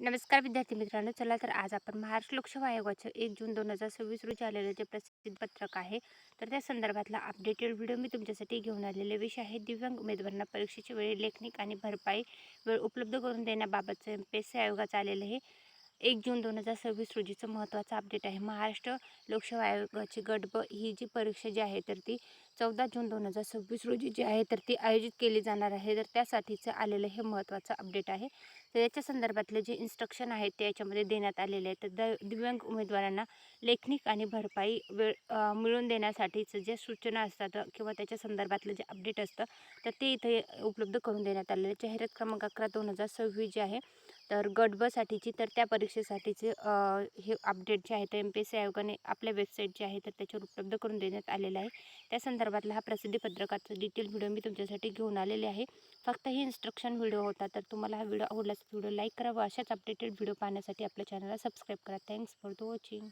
नमस्कार विद्यार्थी मित्रांनो. चला तर आज आपण महाराष्ट्र लोकसेवा आयोगाचं 1 जून 2026 रोजी आलेलं जे प्रसिद्ध पत्रक आहे, तर त्या संदर्भातला अपडेटेड व्हिडिओ मी तुमच्यासाठी घेऊन आलेले. विषय आहे दिव्यांग उमेदवारांना परीक्षेच्या वेळी लेखनिक आणि भरपाई वेळ उपलब्ध करून देण्याबाबतचं एम-पी-एस-सी आयोगाचं आलेलं हे 1 जून 2026 रोजीचं महत्त्वाचं अपडेट आहे. महाराष्ट्र लोकसेवा आयोगाची गट ब ही जी परीक्षा जी आहे तर ती 14 जून 2026 रोजी जी आहे तर ती आयोजित केली जाणार आहे. तर त्यासाठीचं आलेलं हे महत्त्वाचं अपडेट आहे. तर याच्या संदर्भातले जे इन्स्ट्रक्शन आहेत ते याच्यामध्ये देण्यात आलेले आहेत. तर दिव्यांग उमेदवारांना लेखनिक आणि भरपाई वेळ मिळवून देण्यासाठीचं जे सूचना असतात किंवा त्याच्या संदर्भातलं जे अपडेट असतं तर ते इथे उपलब्ध करून देण्यात आलेलं आहे. जाहिरात क्रमांक 11/2026 जे आहे तर गट ब साठीची तर त्या परीक्षेसाठीचे हे अपडेट जे आहे ते एम-पी-एस-सी आयोगाने आपल्या वेबसाईट जे आहे तर त्याच्यावर उपलब्ध करून देण्यात आलेला आहे. त्या संदर्भातला हा प्रसिद्धी पत्रकाचा डिटेल व्हिडिओ मी तुमच्यासाठी घेऊन आलेले आहे. फक्त ही इन्स्ट्रक्शन व्हिडिओ होता. तर तुम्हाला हा व्हिडिओ आवडला तर व्हिडिओ लाईक करा व अशाच अपडेटेड व्हिडिओ पाहण्यासाठी आपल्या चॅनलला सबस्क्राईब करा. Thanks for the watching.